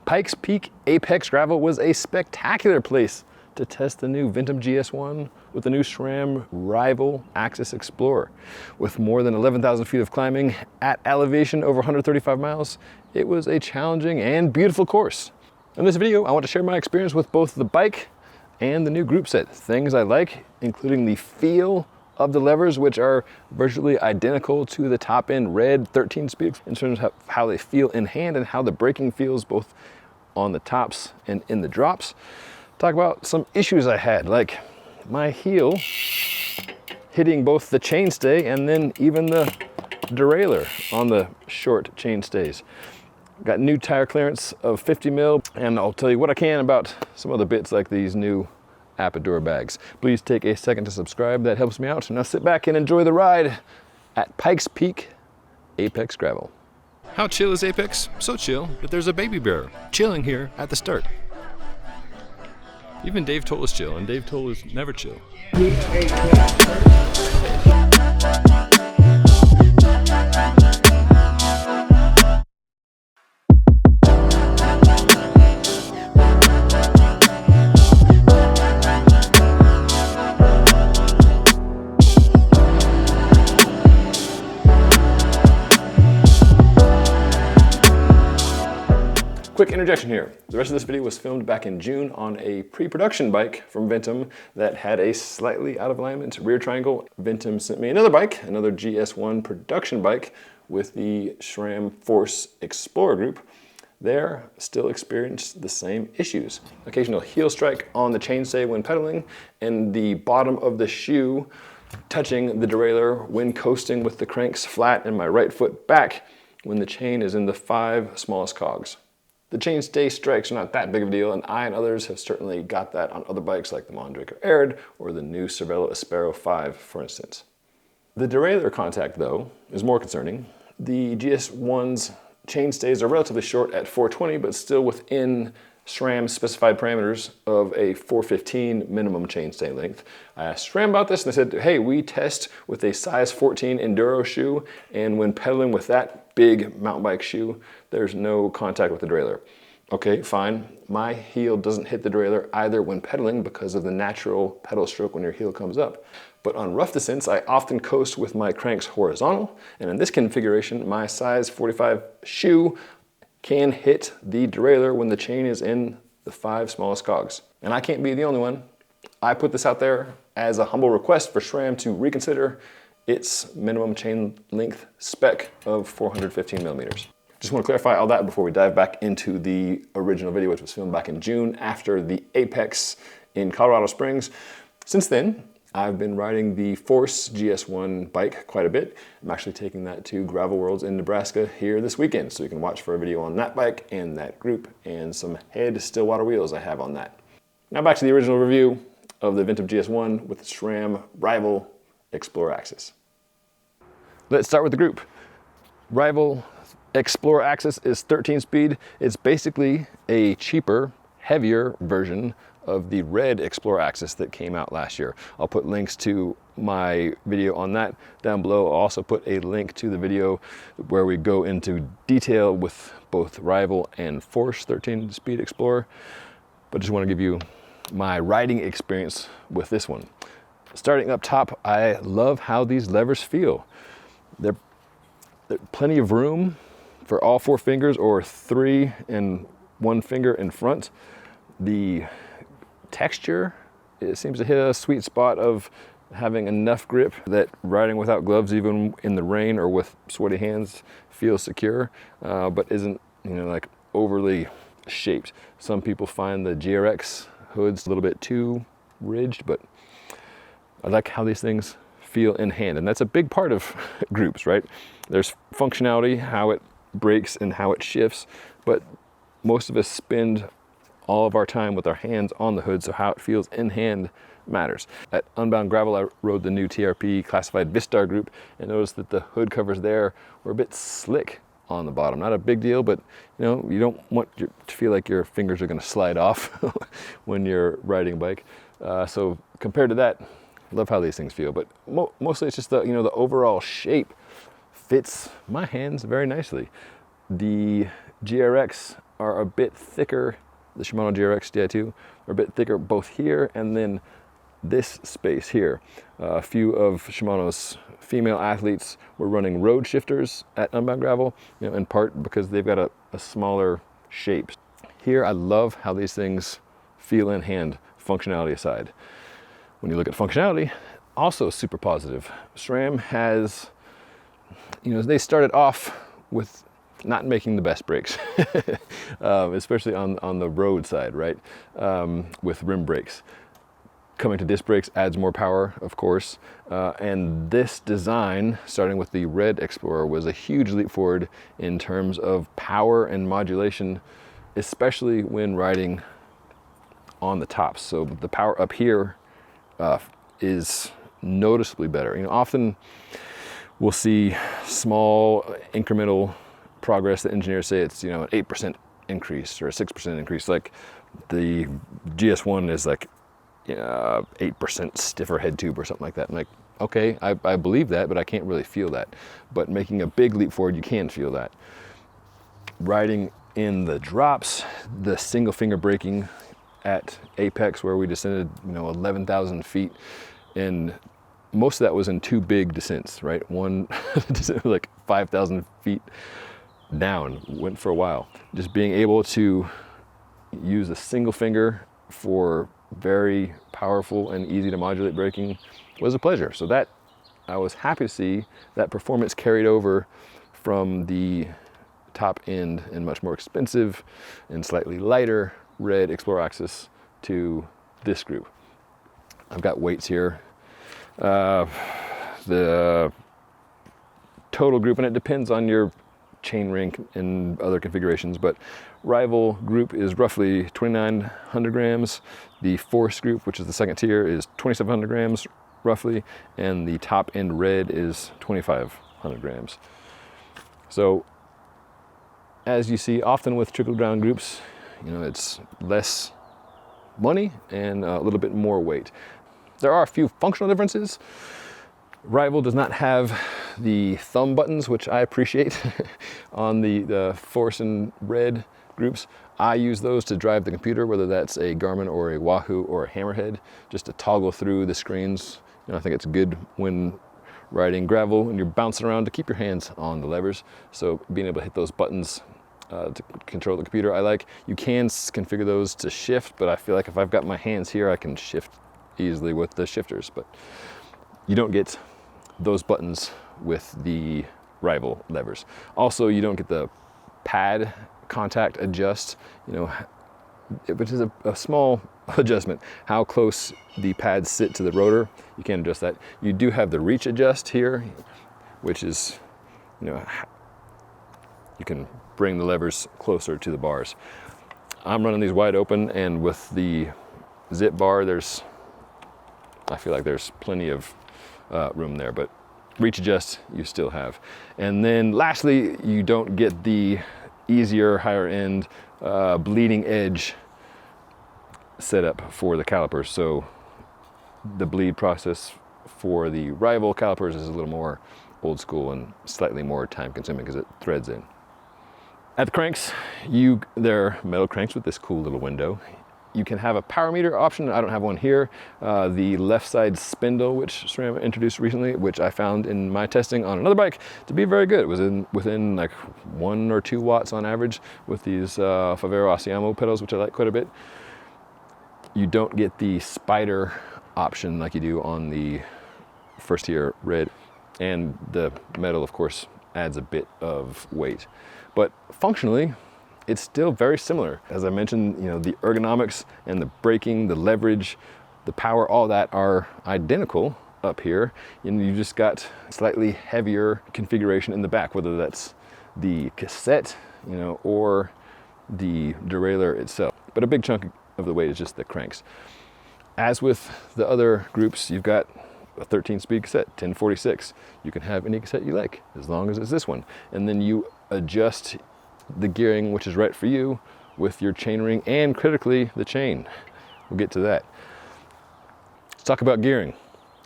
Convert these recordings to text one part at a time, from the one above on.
Pikes Peak Apex Gravel was a spectacular place to test the new Ventume GS1 with the new SRAM Rival AXS Explorer. With more than 11,000 feet of climbing at elevation over 135 miles, it was a challenging and beautiful course. In this video, I want to share my experience with both the bike and the new group set. Things I like, including the feel of the levers, which are virtually identical to the top-end red 13-speed in terms of how they feel in hand and how the braking feels both on the tops and in the drops. Talk about some issues I had, like my heel hitting both the chainstay and then even the derailleur on the short chainstays. Got new tire clearance of 50 mil, and I'll tell you what I can about some other bits like these new Apodura bags. Please take a second to subscribe, that helps me out. Now sit back and enjoy the ride at Pikes Peak Apex Gravel. How chill is Apex? So chill that there's a baby bear chilling here at the start. Even Dave Toll is chill, and Dave Toll is never chill. Quick interjection here. The rest of this video was filmed back in June on a pre-production bike from Ventume that had a slightly out of alignment rear triangle. Ventume sent me another bike, another GS1 production bike with the SRAM Force Explorer group. There, still experienced the same issues. Occasional heel strike on the chainstay when pedaling, and the bottom of the shoe touching the derailleur when coasting with the cranks flat and my right foot back when the chain is in the 5 smallest cogs. The chainstay strikes are not that big of a deal, and I and others have certainly got that on other bikes like the Mondraker Arid or the new Cervelo Aspero 5, for instance. The derailleur contact, though, is more concerning. The GS1's chainstays are relatively short at 420, but still within SRAM specified parameters of a 415 minimum chainstay length. I asked SRAM about this and they said, hey, we test with a size 14 Enduro shoe, and when pedaling with that big mountain bike shoe, there's no contact with the derailleur. Okay, fine. My heel doesn't hit the derailleur either when pedaling because of the natural pedal stroke when your heel comes up. But on rough descents, I often coast with my cranks horizontal, and in this configuration, my size 45 shoe can hit the derailleur when the chain is in the 5 smallest cogs. And I can't be the only one. I put this out there as a humble request for SRAM to reconsider its minimum chain length spec of 415 millimeters. Just want to clarify all that before we dive back into the original video, which was filmed back in June after the Apex in Colorado Springs. Since then, I've been riding the Force GS1 bike quite a bit. I'm actually taking that to Gravel Worlds in Nebraska here this weekend, so you can watch for a video on that bike and that group and some head Stillwater wheels I have on that. Now back to the original review of the Ventume GS1 with the SRAM Rival XPLR AXS. Let's start with the group. Rival XPLR AXS is 13 speed. It's basically a cheaper, heavier version of the red XPLR AXS that came out last year. I'll put links to my video on that down below. I'll also put a link to the video where we go into detail with both Rival and Force 13 speed Explorer. But just want to give you my riding experience with this one. Starting up top, I love how these levers feel. There's plenty of room for all 4 fingers or 3 and 1 finger in front. The texture, it seems to hit a sweet spot of having enough grip that riding without gloves, even in the rain or with sweaty hands, feels secure, but isn't, like overly shaped. Some people find the GRX hoods a little bit too ridged, but I like how these things feel in hand, and that's a big part of groups, right? There's functionality, how it brakes and how it shifts, but most of us spend all of our time with our hands on the hood, so how it feels in hand matters. At Unbound Gravel, I rode the new TRP classified Vistar group and noticed that the hood covers there were a bit slick on the bottom. Not a big deal, but you don't want to feel like your fingers are going to slide off when you're riding a bike. So compared to that, love how these things feel. But mostly it's just the the overall shape fits my hands very nicely. The GRX are a bit thicker. The Shimano GRX Di2 are a bit thicker both here and then this space here. A few of Shimano's female athletes were running road shifters at Unbound Gravel, in part because they've got a smaller shape. Here, I love how these things feel in hand, functionality aside. When you look at functionality, also super positive. SRAM has, they started off with not making the best brakes, especially on the road side, right? With rim brakes. Coming to disc brakes adds more power, of course, and this design, starting with the Red Explorer, was a huge leap forward in terms of power and modulation, especially when riding on the tops. So the power up here is noticeably better. Often we'll see small incremental progress that engineers say it's an 8% increase or a 6% increase. Like the GS1 is like 8% stiffer head tube or something like that. I'm like, okay, I believe that, but I can't really feel that. But making a big leap forward, you can feel that. Riding in the drops, the single finger braking at Apex, where we descended 11,000 feet, and most of that was in two big descents, right? One descent like 5,000 feet down, went for a while. Just being able to use a single finger for very powerful and easy to modulate braking was a pleasure. So that, I was happy to see that performance carried over from the top end and much more expensive and slightly lighter Red XPLR AXS to this group. I've got weights here. The total group, and it depends on your chain ring and other configurations, but Rival group is roughly 2,900 grams. The Force group, which is the second tier, is 2,700 grams roughly, and the top end Red is 2,500 grams. So as you see often with trickle down groups, it's less money and a little bit more weight. There are a few functional differences. Rival does not have the thumb buttons, which I appreciate on the Force and Red groups. I use those to drive the computer, whether that's a Garmin or a Wahoo or a Hammerhead, just to toggle through the screens. I think it's good when riding gravel and you're bouncing around to keep your hands on the levers. So being able to hit those buttons to control the computer, I like. You can configure those to shift, but I feel like if I've got my hands here, I can shift easily with the shifters, but you don't get those buttons with the Rival levers. Also, you don't get the pad contact adjust, which is a small adjustment, how close the pads sit to the rotor. You can't adjust that. You do have the reach adjust here, which is, you can bring the levers closer to the bars. I'm running these wide open, and with the zip bar, I feel like there's plenty of room there, but reach adjust you still have. And then lastly, you don't get the easier, higher end, bleeding edge setup for the calipers. So the bleed process for the Rival calipers is a little more old school and slightly more time consuming because it threads in. At the cranks, they're metal cranks with this cool little window. You can have a power meter option. I don't have one here. The left side spindle, which SRAM introduced recently, which I found in my testing on another bike to be very good. It was within like 1 or 2 watts on average with these Favero Asiamo pedals, which I like quite a bit. You don't get the spider option like you do on the first tier Red, and the metal, of course, adds a bit of weight. But functionally, it's still very similar. As I mentioned, the ergonomics and the braking, the leverage, the power, all that are identical up here. And you just got slightly heavier configuration in the back, whether that's the cassette, or the derailleur itself. But a big chunk of the weight is just the cranks. As with the other groups, you've got a 13-speed cassette, 1046. You can have any cassette you like, as long as it's this one. And then you adjust the gearing, which is right for you, with your chain ring and critically the chain. We'll get to that. Let's talk about gearing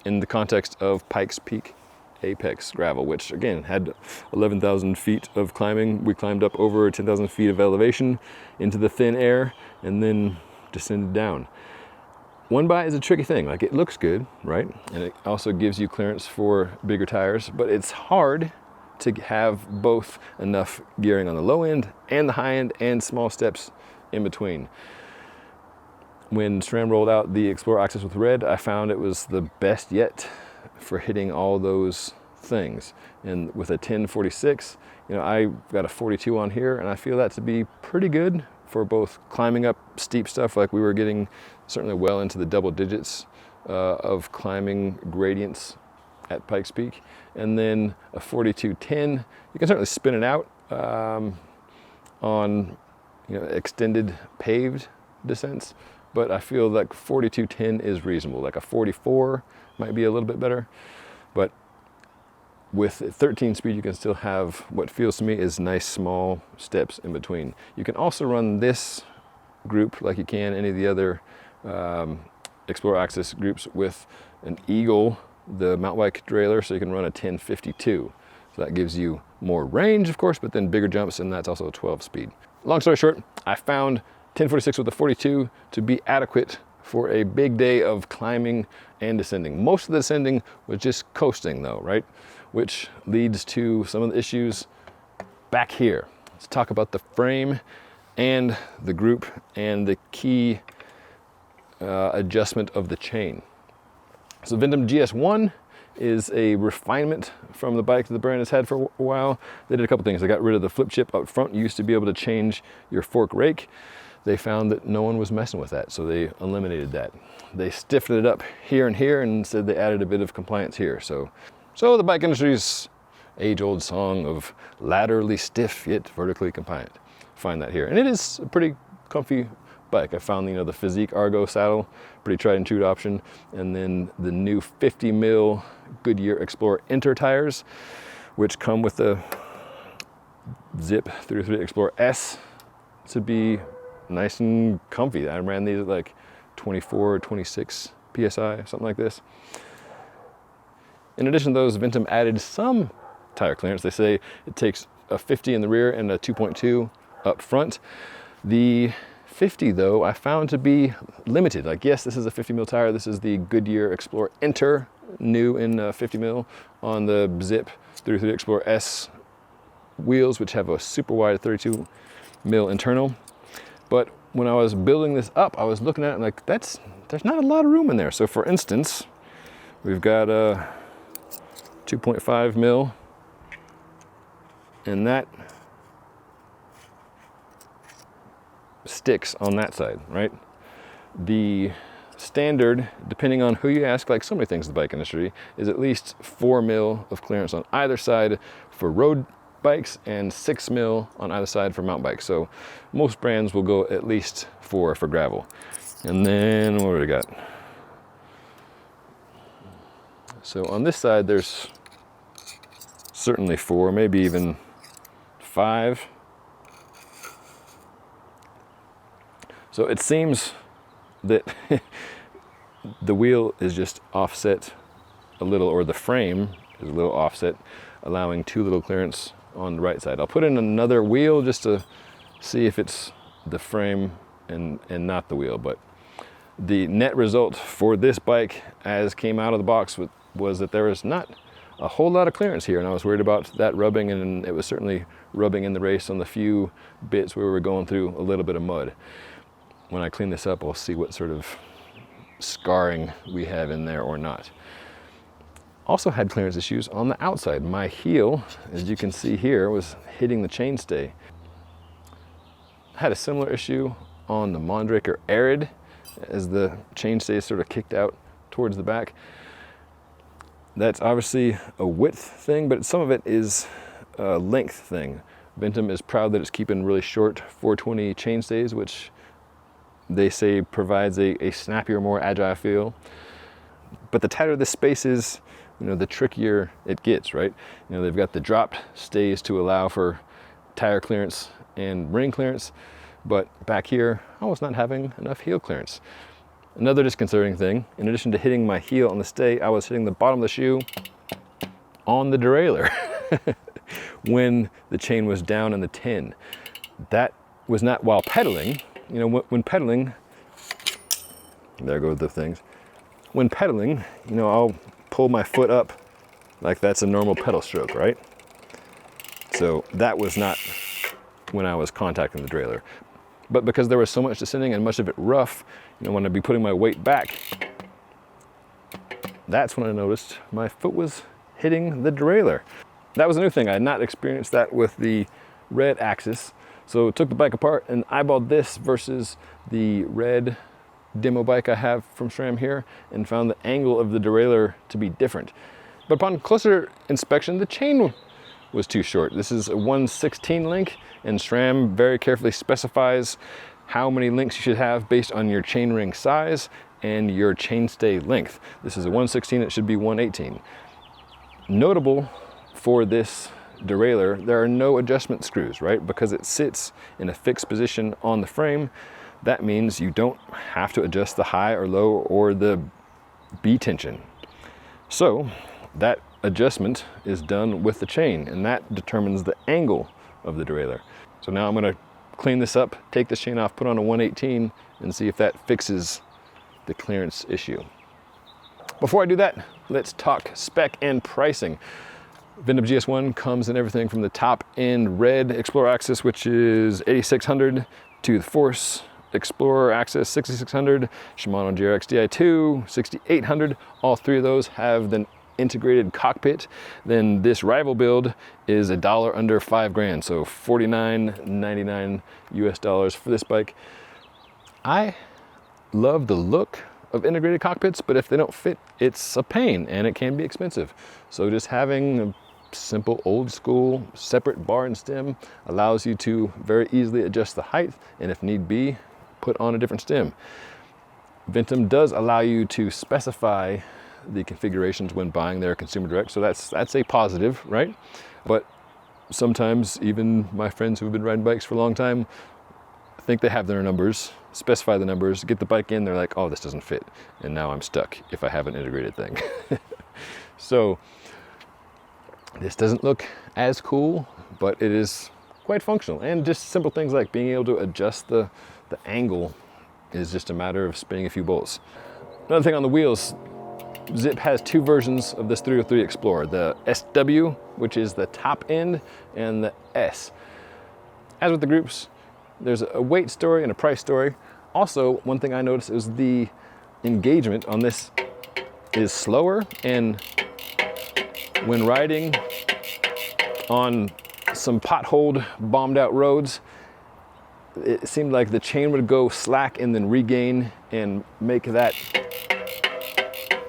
in the context of Pikes Peak Apex Gravel, which again had 11,000 feet of climbing. We climbed up over 10,000 feet of elevation into the thin air and then descended down. One by is a tricky thing. Like, it looks good, right? And it also gives you clearance for bigger tires, but it's hard to have both enough gearing on the low end and the high end and small steps in between. When SRAM rolled out the XPLR AXS with red, I found it was the best yet for hitting all those things. And with a 1046, you know, I got a 42 on here, and I feel that to be pretty good for both climbing up steep stuff, like we were getting certainly well into the double digits of climbing gradients at Pikes Peak, and then a 4210. You can certainly spin it out on, you know, extended paved descents, but I feel like 4210 is reasonable. Like a 44 might be a little bit better, but with 13 speed, you can still have what feels to me is nice small steps in between. You can also run this group like you can any of the other XPLR AXS groups with an Eagle, the mountain bike derailleur, so you can run a 1052. So that gives you more range, of course, but then bigger jumps, and that's also a 12 speed. Long story short, I found 1046 with a 42 to be adequate for a big day of climbing and descending. Most of the descending was just coasting though, right? Which leads to some of the issues back here. Let's talk about the frame and the group and the key adjustment of the chain. So Ventume GS1 is a refinement from the bike that the brand has had for a while. They did a couple things. They got rid of the flip chip up front. You used to be able to change your fork rake. They found that no one was messing with that, so they eliminated that. They stiffened it up here and here and said they added a bit of compliance here. So the bike industry's age-old song of laterally stiff yet vertically compliant. Find that here. And it is a pretty comfy bike. I found, you know, the Physique Argo saddle, pretty tried and true option, and then the new 50 mil Goodyear XPLR Inter tires, which come with the Zip 303 XPLR S to be nice and comfy. I ran these at like 24 or 26 PSI, something like this. In addition to those, Ventume added some tire clearance. They say it takes a 50 in the rear and a 2.2 up front. The 50 though, I found to be limited. Like, yes, this is a 50 mil tire. This is the Goodyear XPLR Inter, new in 50 mil on the Zip 303 XPLR S wheels, which have a super wide 32 mil internal. But when I was building this up, I was looking at it and like, there's not a lot of room in there. So for instance, we've got a 2.5 mil, and that sticks on that side, right? The standard, depending on who you ask, like so many things in the bike industry, is at least 4 mil of clearance on either side for road bikes and 6 mil on either side for mountain bikes. So most brands will go at least 4 for gravel. And then what do we got? So on this side, there's certainly 4, maybe even 5. So it seems that the wheel is just offset a little, or the frame is a little offset, allowing too little clearance on the right side. I'll put in another wheel just to see if it's the frame and not the wheel, but the net result for this bike as came out of the box was that there was not a whole lot of clearance here, and I was worried about that rubbing, and it was certainly rubbing in the race on the few bits where we were going through a little bit of mud. When I clean this up, I'll see what sort of scarring we have in there or not. Also had clearance issues on the outside. My heel, as you can see here, was hitting the chainstay. Had a similar issue on the Mondraker Arid as the chainstay sort of kicked out towards the back. That's obviously a width thing, but some of it is a length thing. Ventume is proud that it's keeping really short 420 chainstays, which they say provides a snappier, more agile feel. But the tighter the space is, you know, the trickier it gets, right? You know, they've got the dropped stays to allow for tire clearance and ring clearance, but back here, I was not having enough heel clearance. Another disconcerting thing, in addition to hitting my heel on the stay, I was hitting the bottom of the shoe on the derailleur when the chain was down in the 10. That was not while pedaling. You know, when pedaling, there go the things. When pedaling, you know, I'll pull my foot up like that's a normal pedal stroke, right? So that was not when I was contacting the derailleur. But because there was so much descending and much of it rough, you know, when I'd be putting my weight back, that's when I noticed my foot was hitting the derailleur. That was a new thing. I had not experienced that with the red AXS. So took the bike apart and eyeballed this versus the red demo bike I have from SRAM here and found the angle of the derailleur to be different. But upon closer inspection, the chain was too short. This is a 1/16 link, and SRAM very carefully specifies how many links you should have based on your chain ring size and your chainstay length. This is a 1/16, it should be 1/18. Notable for this derailleur, there are no adjustment screws, right? Because it sits in a fixed position on the frame. That means you don't have to adjust the high or low or the B tension. So that adjustment is done with the chain, and that determines the angle of the derailleur. So now I'm gonna clean this up, take this chain off, put on a 1/18, and see if that fixes the clearance issue. Before I do that, let's talk spec and pricing. Ventume GS1 comes in everything from the top end red XPLR AXS, which is 8600, to the Force XPLR AXS 6600, Shimano GRX Di2 6800. All three of those have the integrated cockpit. Then this Rival build is $1 under $5,000, so $49.99 US for this bike. I love the look of integrated cockpits, but if they don't fit, it's a pain and it can be expensive. So just having a simple old school separate bar and stem allows you to very easily adjust the height, and if need be, put on a different stem. Ventume does allow you to specify the configurations when buying their consumer direct, so that's a positive, right? But sometimes even my friends who've been riding bikes for a long time think they have their numbers, specify the numbers, get the bike in, they're like, oh, this doesn't fit, and now I'm stuck if I have an integrated thing. So this doesn't look as cool, but it is quite functional, and just simple things like being able to adjust the angle is just a matter of spinning a few bolts. Another thing on the wheels, Zip has two versions of this 303 Explorer, the SW, which is the top end, and the S. As with the groups, there's a weight story and a price story. Also, one thing I noticed is the engagement on this is slower, and when riding on some potholed, bombed out roads, it seemed like the chain would go slack and then regain and make that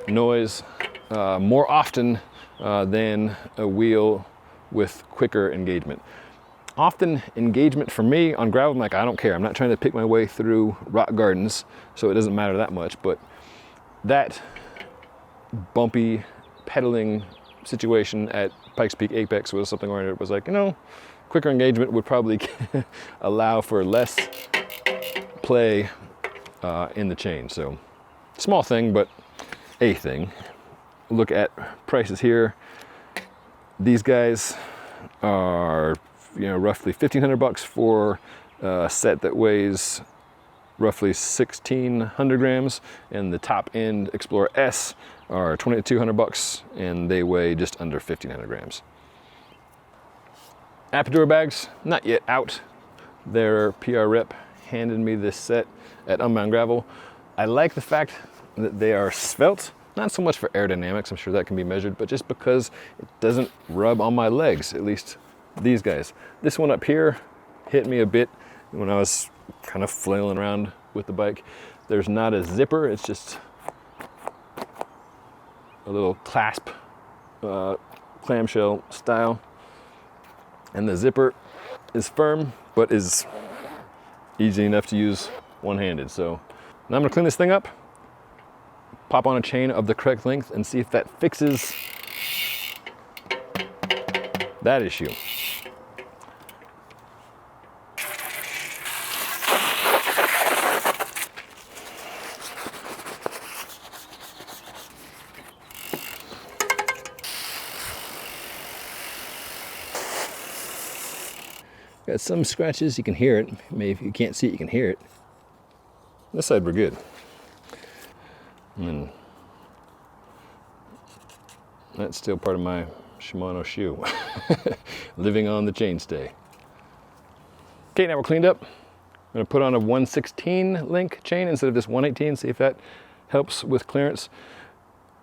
noise more often than a wheel with quicker engagement. Often engagement for me on gravel, I'm like, I don't care. I'm not trying to pick my way through rock gardens, so it doesn't matter that much. But that bumpy pedaling situation at Pikes Peak Apex was something where it was like, you know, quicker engagement would probably allow for less play in the chain. So small thing, but a thing. Look at prices here. These guys are, you know, roughly $1,500 for a set that weighs roughly 1,600 grams, and the top end Explorer S are $2,200 and they weigh just under 1,500 grams. Appadura bags, not yet out. Their PR rep handed me this set at Unbound Gravel. I like the fact that they are svelte, not so much for aerodynamics, I'm sure that can be measured, but just because it doesn't rub on my legs, at least these guys. This one up here hit me a bit when I was kind of flailing around with the bike. There's not a zipper, it's just a little clasp clamshell style. And the zipper is firm, but is easy enough to use one-handed. So now I'm gonna clean this thing up, pop on a chain of the correct length, and see if that fixes that issue. Got some scratches, you can hear it. Maybe if you can't see it, you can hear it. This side we're good. And then that's still part of my Shimano shoe. Living on the chainstay. Okay, now we're cleaned up. I'm gonna put on a 116 link chain instead of this 118, see if that helps with clearance.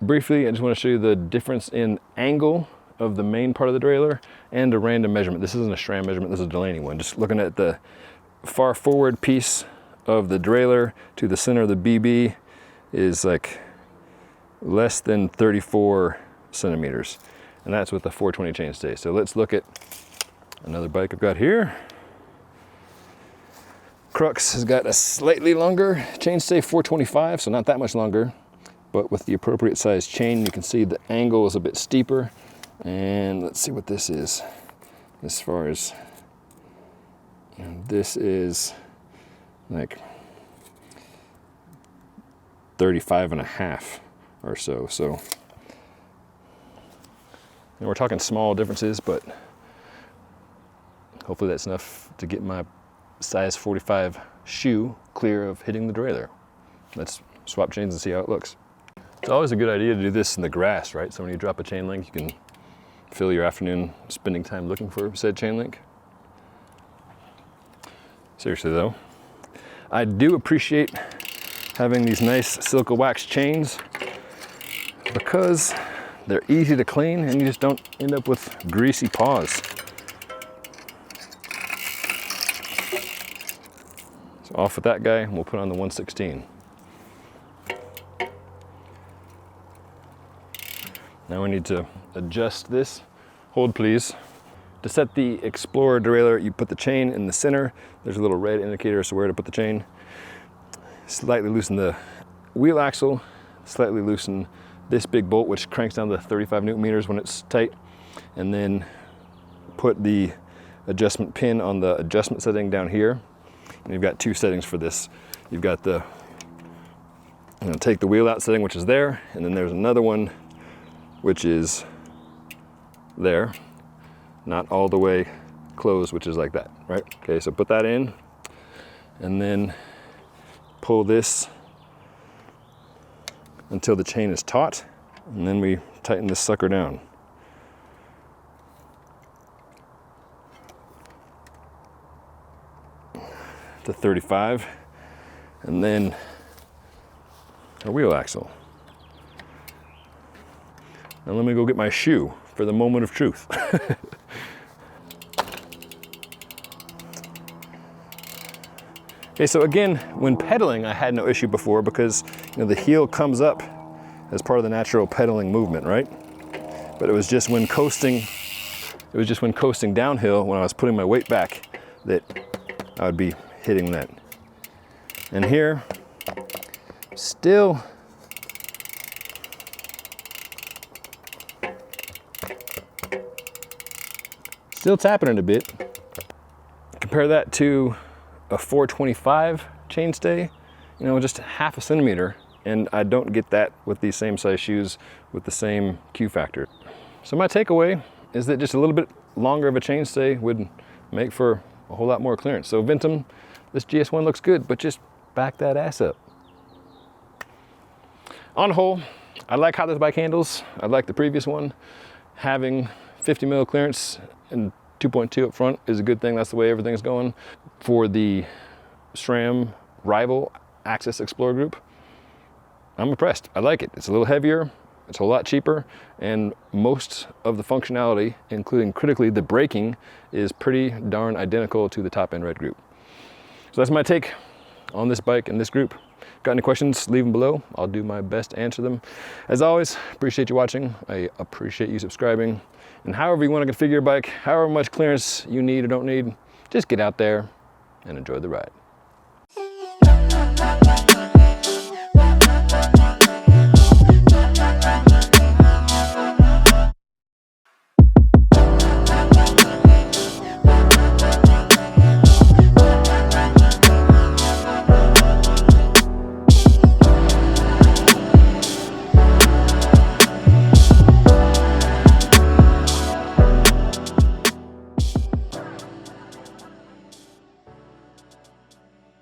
Briefly, I just wanna show you the difference in angle of the main part of the derailleur and a random measurement. This isn't a SRAM measurement, this is a Delaney one. Just looking at the far forward piece of the derailleur to the center of the BB is like less than 34 centimeters. And that's with the 420 chainstay. So let's look at another bike I've got here. Crux has got a slightly longer chainstay, 425, so not that much longer, but with the appropriate size chain, you can see the angle is a bit steeper. And let's see what this is as far as, this is like 35 and a half or so. So and we're talking small differences, but hopefully that's enough to get my size 45 shoe clear of hitting the derailleur. Let's swap chains and see how it looks. It's always a good idea to do this in the grass, right? So when you drop a chain link, you can fill your afternoon spending time looking for said chain link. Seriously though, I do appreciate having these nice Silka wax chains because they're easy to clean and you just don't end up with greasy paws. So off with that guy, and we'll put on the 116. Now we need to adjust this. Hold please. To set the XPLR derailleur, you put the chain in the center. There's a little red indicator as to where to put the chain. Slightly loosen the wheel axle, slightly loosen this big bolt, which cranks down to 35 Newton meters when it's tight, and then put the adjustment pin on the adjustment setting down here. And you've got two settings for this. You've got the, take the wheel out setting, which is there, and then there's another one, which is there, not all the way closed, which is like that, right? Okay, so put that in, and then pull this until the chain is taut, and then we tighten this sucker down. To 35, and then our wheel axle. Now let me go get my shoe for the moment of truth. Okay, so again, when pedaling, I had no issue before because the heel comes up as part of the natural pedaling movement, right? But it was just when coasting, downhill when I was putting my weight back that I would be hitting that. And here, still tapping it a bit. Compare that to a 425 chainstay, just half a centimeter, and I don't get that with these same size shoes with the same Q factor. So my takeaway is that just a little bit longer of a chainstay would make for a whole lot more clearance. So Ventume, this GS1 looks good, but just back that ass up. On the whole, I like how this bike handles. I like the previous one. Having 50 mil clearance and 2.2 up front is a good thing. That's the way everything's going. For the SRAM Rival AXS XPLR group, I'm impressed. I like it. It's a little heavier, it's a lot cheaper, and most of the functionality, including critically the braking, is pretty darn identical to the top end red group. So that's my take on this bike and this group. Got any questions, leave them below. I'll do my best to answer them. As always, appreciate you watching. I appreciate you subscribing. And however you want to configure your bike, however much clearance you need or don't need, just get out there and enjoy the ride.